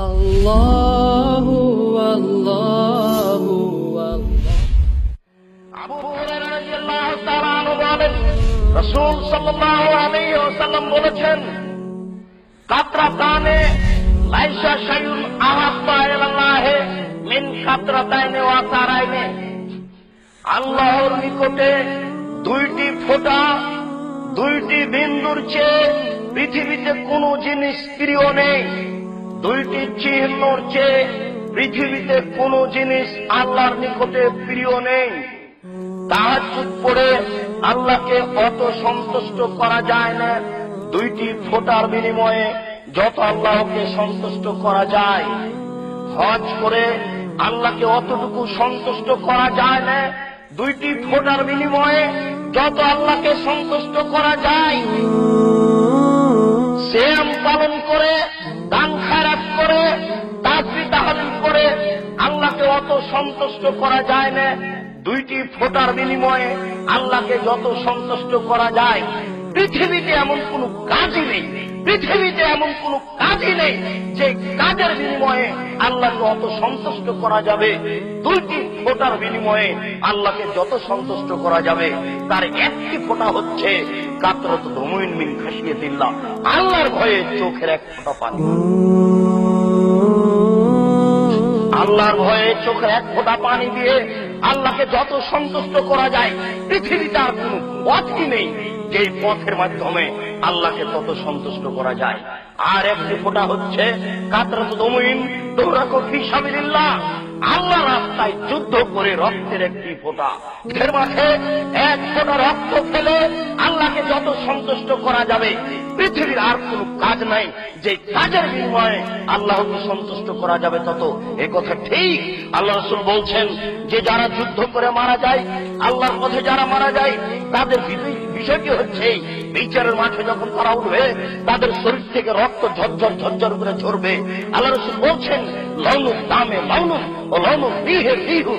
আল্লাহু আল্লাহু আবু হুরায়রা রাদিয়াল্লাহু তাআলা আনহু বলেন, রাসূল সাল্লাল্লাহু আলাইহি ওয়াসাল্লাম বলেছেন, কাতরাতানে লাইসা শাইউন আহাব্বা ইলাল্লাহি মিন কাতরাতাইনি ওয়া তারাইনি। আল্লাহর নিকটে দুইটি ফোঁটা, দুইটি বিন্দুর চেয়ে পৃথিবীতে কোনো জিনিস প্রিয় নেই। দুইটি চিহ্নর চেয়ে পৃথিবীতে কোনো জিনিস আল্লাহর নিকটে প্রিয় নেই। তাহাজ্জুদ পড়ে আল্লাহকে অত সন্তুষ্ট করা যায় না দুইটি ফোঁটার বিনিময়ে যত আল্লাহকে সন্তুষ্ট করা যায়। হজ করে আল্লাহকে অতটুকু সন্তুষ্ট করা যায় না দুইটি ফোঁটার বিনিময়ে যত আল্লাহকে সন্তুষ্ট করা যায়। সিয়াম পালন করে, দান খায়রাত করে, তাসবিহ তাহলিল করে আল্লাহকে অত সন্তুষ্ট করা যায় না দুইটি ফোঁটার বিনিময়ে আল্লাহকে যত সন্তুষ্ট করা যায়। পৃথিবীতে এমন কোন কাজই নেই, পৃথিবীতে এমন কোন কাজই নেই যে কাজের বিনিময়ে আল্লাহকে অত সন্তুষ্ট করা যাবে। দুইটি ফোঁটার বিনিময়ে আল্লাহকে যত সন্তুষ্ট করা যাবে তার একটি ফোঁটা হচ্ছে কাতরাত দুমুইন মিন খাশিয়াতিল্লাহ, আল্লাহর ভয়ে চোখের এক ফোঁটা পানি। আল্লাহর ভয়ে চোখের এক ফোঁটা পানি দিয়ে আল্লাহকে যত সন্তুষ্ট করা যায় পৃথিবীতে আর কোন পথই নেই যে পথের মাধ্যমে আল্লাহকে তত সন্তুষ্ট করা যায়। আর একটি ফোঁটা হচ্ছে কাতরাত দুমুইন তুরাকু ফি সাবিলিল্লাহ, আল্লাহ রাস্তায় যুদ্ধ করে রক্তের একটি ফোঁটা। এর মাঝে এক ফোঁটা রক্ত ফেলে আল্লাহকে যত সন্তুষ্ট করা যাবে পৃথিবীর আর কোন কাজ নাই যে কাজের বিনিময়ে আল্লাহকে সন্তুষ্ট করা যাবে তত। এ কথা ঠিক। আল্লাহ রাসূল বলছেন যে যারা যুদ্ধ করে মারা যায়, আল্লাহর পথে যারা মারা যায়, তাদের বিষয়টি হচ্ছে বিচারের মাঠে যখন তারা উঠবে তাদের শরীর থেকে রক্ত ঝরঝর ঝরঝর করে ঝরবে। আল্লাহ রাসূল বলছেন, লাউনু দামে লাউনু ও লাউনু ফিহে ফিহু,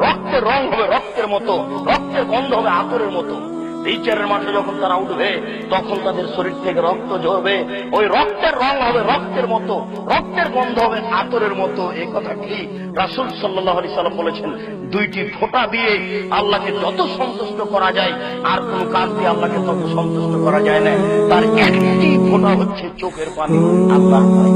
রক্তের রং হবে রক্তের মতো, রক্তের গন্ধ হবে আতরের মতো। বিচারের মাঠে যখন তারা উঠবে তখন তাদের শরীর থেকে রক্ত ঝরবে, ওই রক্তের রং হবে রক্তের মতো, রক্তের গন্ধ হবে আতরের মতো। এই কথা ঠিক। রাসূল সাল্লাল্লাহু আলাইহি সাল্লাম বলেছেন, দুইটি ফোঁটা দিয়ে আল্লাহকে যত সন্তুষ্ট করা যায় আর কোন কাজ দিয়ে আল্লাহকে তত সন্তুষ্ট করা যায় না। তার একটি ফোঁটা হচ্ছে চোখের পানি, আল্লাহর ভয়।